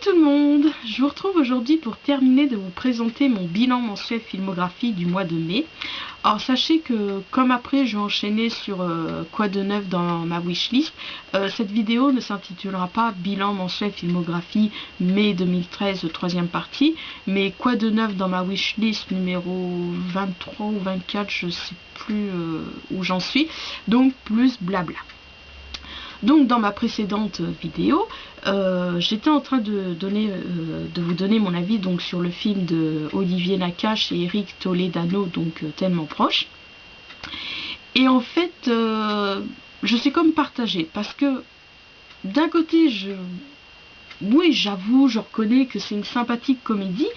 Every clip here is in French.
tout le monde, je vous retrouve aujourd'hui pour terminer de vous présenter mon bilan mensuel filmographie du mois de mai. Alors sachez que comme après je vais enchaîner sur quoi de neuf dans ma wishlist, cette vidéo ne s'intitulera pas bilan mensuel filmographie mai 2013 troisième partie, mais quoi de neuf dans ma wishlist numéro 23 ou 24, je sais plus où j'en suis, donc plus blabla. Donc dans ma précédente vidéo, j'étais en train de vous donner mon avis donc, sur le film de Olivier Nakache et Eric Toledano, donc Tellement proche. Et en fait, je suis comme partagée, parce que d'un côté, oui, j'avoue, je reconnais que c'est une sympathique comédie,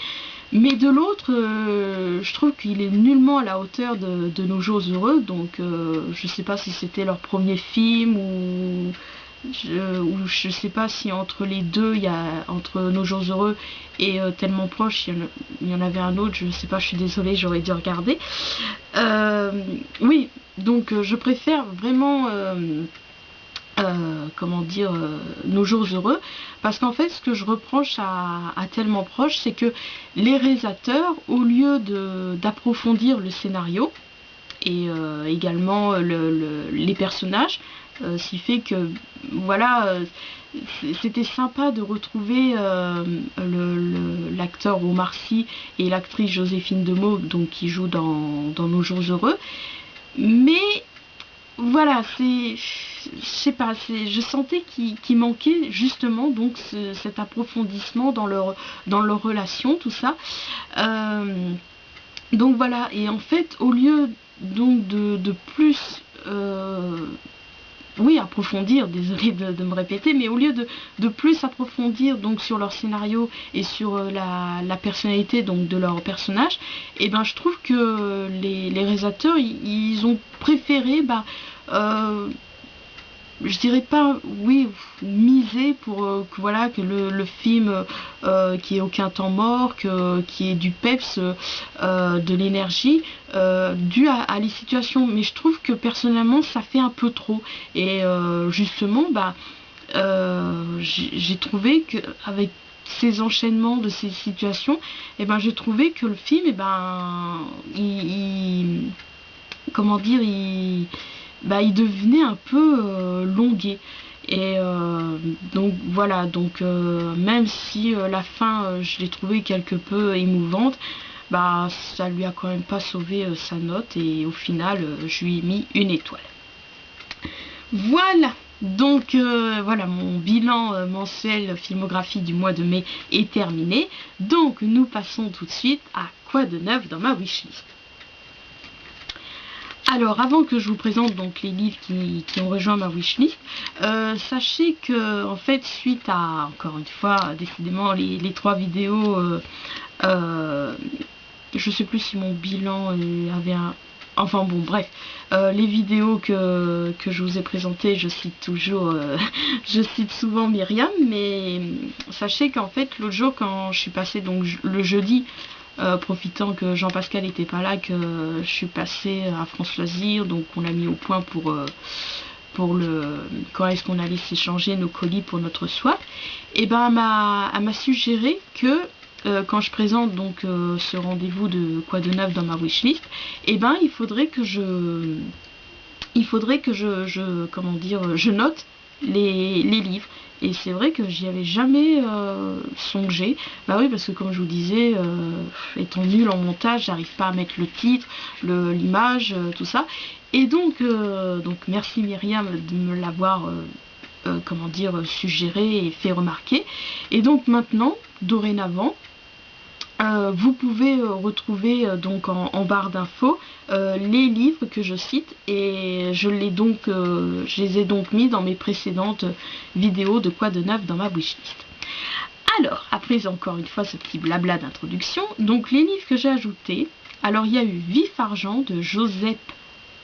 mais de l'autre, je trouve qu'il est nullement à la hauteur de Nos Jours Heureux, donc je sais pas si c'était leur premier film ou je sais pas si entre les deux, entre Nos Jours Heureux et Tellement proche, il y en avait un autre, je sais pas, je suis désolée, j'aurais dû regarder. Oui, donc je préfère vraiment... comment dire, Nos Jours Heureux, parce qu'en fait ce que je reproche à Tellement proche, c'est que les réalisateurs, au lieu d'approfondir le scénario et également les personnages, ce qui fait que voilà, c'était sympa de retrouver l'acteur Omar Sy et l'actrice Joséphine Demeaux, donc qui jouent dans Nos Jours Heureux, mais voilà, je sais pas, je sentais qu'il manquait justement donc cet approfondissement dans leur relation, tout ça. Donc voilà, et en fait, au lieu donc de plus oui, approfondir, désolé de me répéter, mais au lieu de plus approfondir donc sur leur scénario et sur la personnalité donc de leur personnage, et ben je trouve que les réalisateurs ils ont préféré je dirais pas, oui, miser pour que voilà, que le film qui ait aucun temps mort, qui ait du peps, de l'énergie due à les situations, mais je trouve que personnellement ça fait un peu trop, et justement j'ai trouvé que avec ces enchaînements de ces situations, et ben j'ai trouvé que le film, et ben comment dire, il devenait un peu longué. Et donc voilà, donc même si la fin je l'ai trouvée quelque peu émouvante, ça lui a quand même pas sauvé sa note, et au final je lui ai mis une étoile. Voilà, donc voilà, mon bilan mensuel filmographie du mois de mai est terminé. Donc nous passons tout de suite à quoi de neuf dans ma wishlist. Alors, avant que je vous présente donc les livres qui ont rejoint ma wishlist, sachez que en fait, suite à, encore une fois, décidément les trois vidéos, je sais plus si mon bilan avait un... Enfin bon, bref, les vidéos que je vous ai présentées, je cite toujours, je cite souvent Myriam, mais sachez qu'en fait, l'autre jour, quand je suis passée, donc le jeudi, profitant que Jean-Pascal n'était pas là, que je suis passée à France Loisirs, donc on l'a mis au point pour quand est-ce qu'on allait s'échanger nos colis pour notre swap, et ben elle m'a suggéré que quand je présente donc ce rendez-vous de quoi de neuf dans ma wishlist, et ben il faudrait que je comment dire, je note les livres. Et c'est vrai que j'y avais jamais songé. Bah oui, parce que comme je vous disais, étant nulle en montage, j'arrive pas à mettre le titre, l'image, tout ça. Et donc merci Myriam de me l'avoir comment dire, suggéré et fait remarquer. Et donc maintenant, dorénavant, vous pouvez retrouver donc en barre d'infos les livres que je cite, et je les ai donc mis dans mes précédentes vidéos de quoi de neuf dans ma wishlist. Alors, après encore une fois ce petit blabla d'introduction, donc les livres que j'ai ajoutés, alors il y a eu Vif Argent de Joseph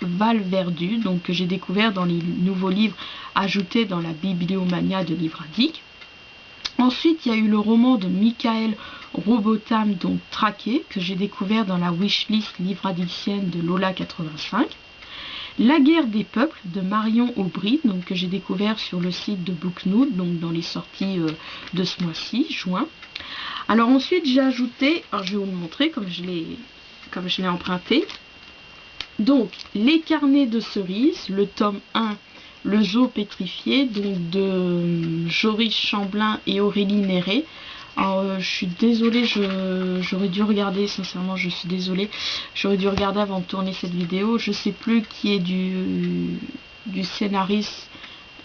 Valverdu, donc que j'ai découvert dans les nouveaux livres ajoutés dans la Bibliomania de Livres Indiques. Ensuite, il y a eu le roman de Michael Robotham, donc Traqué, que j'ai découvert dans la wishlist livre addictienne de Lola 85. La guerre des peuples de Marion Aubry, donc que j'ai découvert sur le site de Booknoot, donc dans les sorties de ce mois-ci, juin. Alors ensuite j'ai ajouté, alors je vais vous le montrer comme je l'ai emprunté. Donc les carnets de cerises, le tome 1, le zoo pétrifié, donc de Joris Chamblin et Aurélie Néré. Alors je suis désolée, j'aurais dû regarder, sincèrement je suis désolée, j'aurais dû regarder avant de tourner cette vidéo. Je sais plus qui est du scénariste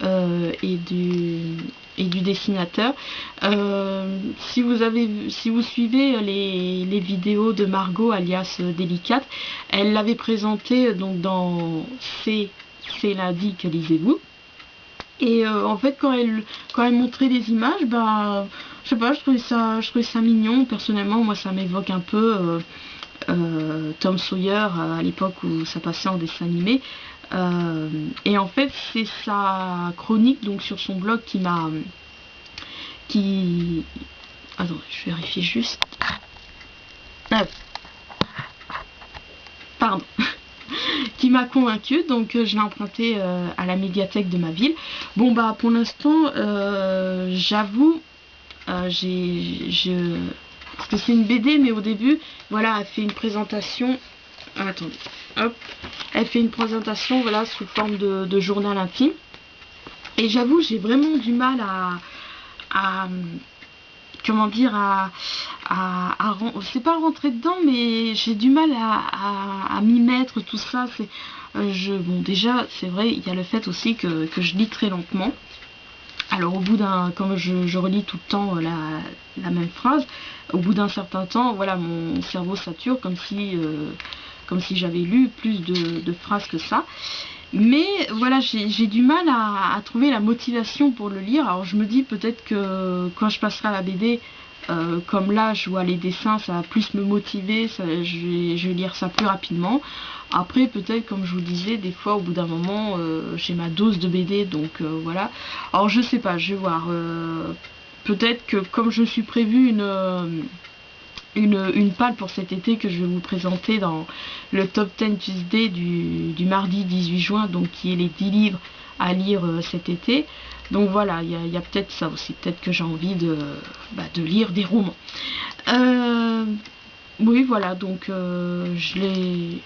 et du dessinateur. Si vous suivez les vidéos de Margot alias Délicate, elle l'avait présenté donc dans C'est lundi que lisez-vous. Et en fait quand elle montrait les images, bah je sais pas, je trouvais ça mignon. Personnellement moi ça m'évoque un peu Tom Sawyer à l'époque où ça passait en dessin animé. Et en fait c'est sa chronique donc sur son blog attendez, je vérifie juste. Ah, pardon. Qui m'a convaincue, donc je l'ai emprunté à la médiathèque de ma ville. Bon bah pour l'instant j'avoue parce que c'est une BD, mais au début voilà, elle fait une présentation. Attendez, hop, elle fait une présentation voilà sous forme de journal intime, et j'avoue j'ai vraiment du mal à comment dire, c'est pas rentrer dedans, mais j'ai du mal à m'y mettre, tout ça. Bon déjà c'est vrai, il y a le fait aussi que je lis très lentement. Alors au bout comme je relis tout le temps la même phrase, au bout d'un certain temps, voilà, mon cerveau sature comme si j'avais lu plus de phrases que ça. Mais voilà, j'ai du mal à trouver la motivation pour le lire. Alors je me dis peut-être que quand je passerai à la BD, comme là je vois les dessins, ça va plus me motiver, je vais lire ça plus rapidement. Après peut-être, comme je vous disais, des fois au bout d'un moment j'ai ma dose de BD, donc voilà. Alors je sais pas, je vais voir. Peut-être que comme je me suis prévu une palle pour cet été que je vais vous présenter dans le Top 10 Tuesday du mardi 18 juin, donc qui est les 10 livres à lire cet été. Donc voilà, il y a peut-être ça aussi, peut-être que j'ai envie de lire des romans. Oui voilà, donc je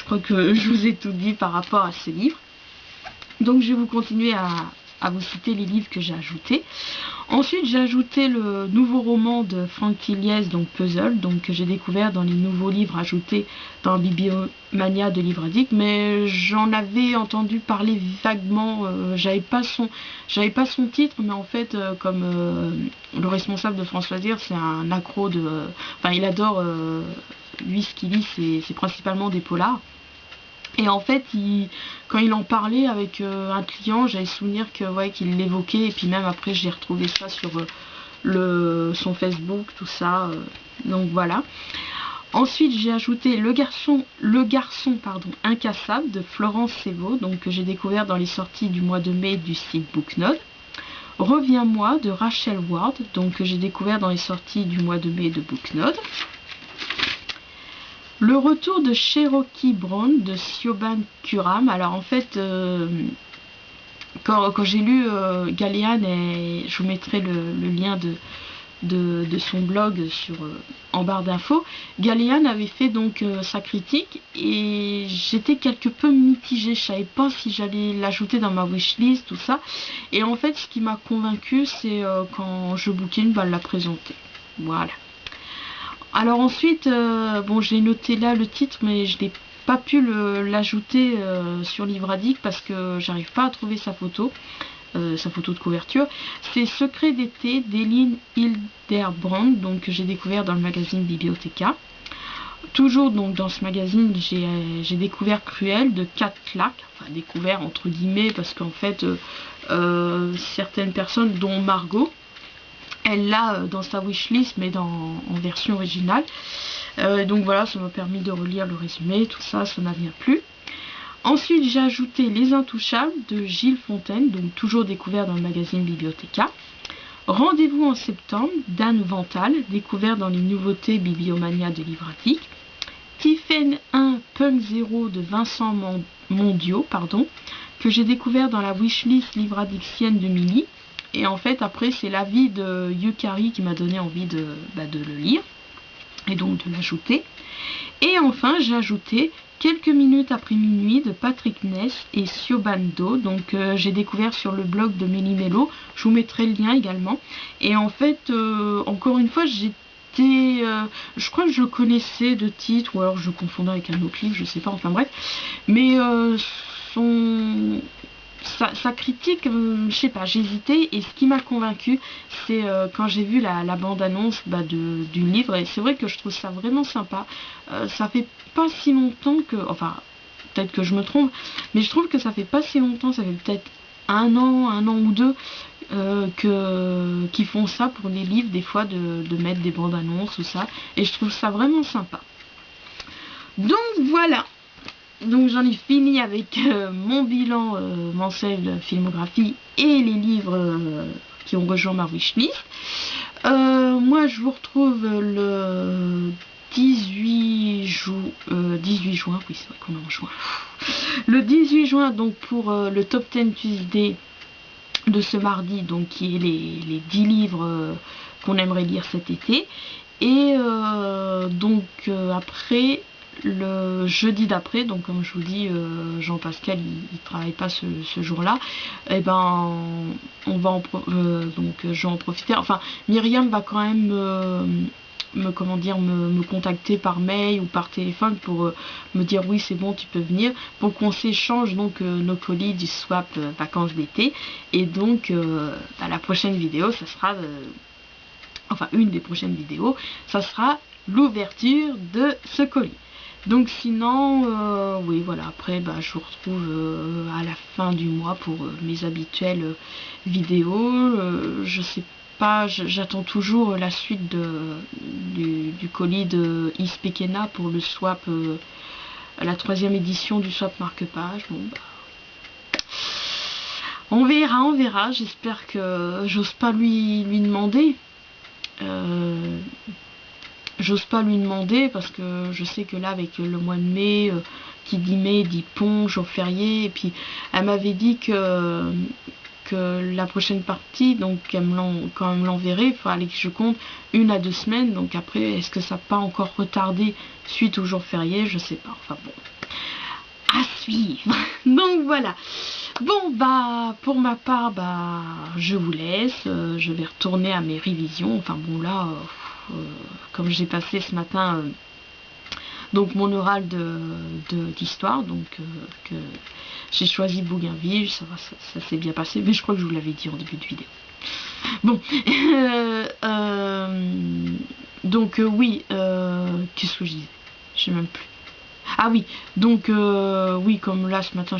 crois que je vous ai tout dit par rapport à ces livres. Donc je vais vous continuer à vous citer les livres que j'ai ajoutés. Ensuite j'ai ajouté le nouveau roman de Frank Tilliez, donc Puzzle, donc que j'ai découvert dans les nouveaux livres ajoutés dans Bibliomania de Livre Addict, mais j'en avais entendu parler vaguement. J'avais pas son titre, mais en fait comme le responsable de France Loisirs, c'est un accro enfin il adore, lui ce qu'il lit c'est principalement des polars. Et en fait, quand il en parlait avec un client, j'avais souvenir qu'il l'évoquait, et puis même après j'ai retrouvé ça sur son Facebook, tout ça. Donc voilà. Ensuite, j'ai ajouté le garçon incassable de Florence Sévaux, donc que j'ai découvert dans les sorties du mois de mai du site Booknote. Reviens-moi de Rachel Ward, donc que j'ai découvert dans les sorties du mois de mai de Booknote. Le retour de Cherokee Brown de Siobhan Kuram. Alors en fait, quand j'ai lu Galliane, et je vous mettrai le lien de son blog en barre d'infos, Galliane avait fait donc sa critique, et j'étais quelque peu mitigée, je savais pas si j'allais l'ajouter dans ma wishlist, tout ça. Et en fait ce qui m'a convaincue, c'est quand je Bookin l'a présenté. Voilà. Alors ensuite, bon j'ai noté là le titre, mais je n'ai pas pu l'ajouter sur Livre Addict parce que j'arrive pas à trouver sa photo de couverture. C'est Secret d'été d'Eline Hilderbrand, donc que j'ai découvert dans le magazine Bibliothéca. Toujours donc dans ce magazine, j'ai découvert Cruel de Kat Clark, enfin découvert entre guillemets parce qu'en fait certaines personnes, dont Margot, elle l'a dans sa wishlist, mais en version originale. Donc voilà, ça m'a permis de relire le résumé, tout ça, ça n'a bien plu. Ensuite, j'ai ajouté Les Intouchables de Gilles Fontaine, donc toujours découvert dans le magazine Bibliothéca. Rendez-vous en septembre d'Anne Vental, découvert dans les nouveautés Bibliomania de Livre Addict. Tiffen 1 Punk 0 de Vincent mondiaux, pardon, que j'ai découvert dans la wishlist livre addictienne de Milly. Et en fait, après, c'est l'avis de Yukari qui m'a donné envie de le lire et donc de l'ajouter. Et enfin, j'ai ajouté Quelques minutes après minuit de Patrick Ness et Siobhan. Donc j'ai découvert sur le blog de Méli-Mélo, je vous mettrai le lien également. Et en fait, encore une fois, je crois que je le connaissais de titre, ou alors je le confondais avec un autre livre, je sais pas, enfin bref. Mais sa critique, je sais pas, j'ai hésité, et ce qui m'a convaincu, c'est quand j'ai vu la bande-annonce du livre, et c'est vrai que je trouve ça vraiment sympa. Ça fait pas si longtemps que, enfin, peut-être que je me trompe, mais je trouve que ça fait pas si longtemps, ça fait peut-être un an ou deux, qui font ça pour les livres, des fois, de mettre des bandes-annonces ou ça, et je trouve ça vraiment sympa. Donc voilà. Donc j'en ai fini avec mon bilan mensuel filmographie et les livres qui ont rejoint ma wishlist. Moi je vous retrouve le 18 juin, oui c'est vrai qu'on est en juin. Le 18 juin donc pour le Top 10 Tuesday de ce mardi, donc qui est les 10 livres qu'on aimerait lire cet été. Et après, le jeudi d'après, donc comme je vous dis, Jean-Pascal il travaille pas ce jour-là, et ben on va donc je vais en profiter. Enfin, Myriam va quand même me contacter par mail ou par téléphone pour me dire oui c'est bon tu peux venir, pour qu'on s'échange donc nos colis du swap vacances d'été. Et donc la prochaine vidéo ça sera enfin une des prochaines vidéos, ça sera l'ouverture de ce colis. Donc sinon, oui voilà, après je vous retrouve à la fin du mois pour mes habituelles vidéos. Je sais pas, j'attends toujours la suite du colis de Ispekena pour le swap, la 3e édition du swap marque-page. Bon on verra, j'espère que j'ose pas lui demander. J'ose pas lui demander parce que je sais que là avec le mois de mai, qui dit mai dit pont, jour férié, et puis elle m'avait dit que la prochaine partie, donc quand elle me l'enverrait, il fallait que je compte 1 à 2 semaines, donc après est-ce que ça n'a pas encore retardé suite au jour férié, je sais pas, enfin bon, à suivre. Donc voilà. Bon pour ma part je vous laisse, je vais retourner à mes révisions. Enfin bon là comme j'ai passé ce matin donc mon oral d'histoire, donc que j'ai choisi Bougainville, ça s'est bien passé, mais je crois que je vous l'avais dit en début de vidéo. Bon donc oui, qu'est-ce que je disais, je sais même plus. Ah oui, donc oui, comme là ce matin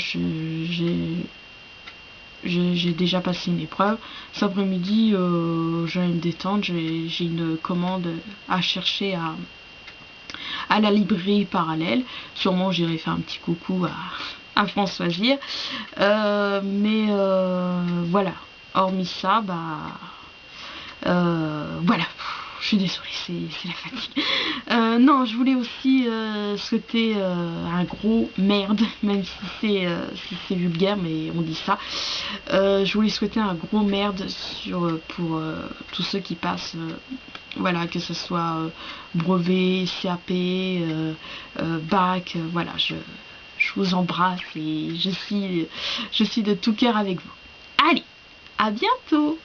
j'ai déjà passé une épreuve, cet après-midi je vais me détendre, j'ai une commande à chercher à la librairie parallèle, sûrement j'irai faire un petit coucou à François Gire, mais voilà, hormis ça, voilà. Je suis désolée, c'est la fatigue. Non, je voulais aussi souhaiter un gros merde, même si c'est vulgaire, mais on dit ça. Je voulais souhaiter un gros merde pour tous ceux qui passent, voilà, que ce soit brevet, CAP, bac, voilà, je vous embrasse et je suis de tout cœur avec vous. Allez, à bientôt!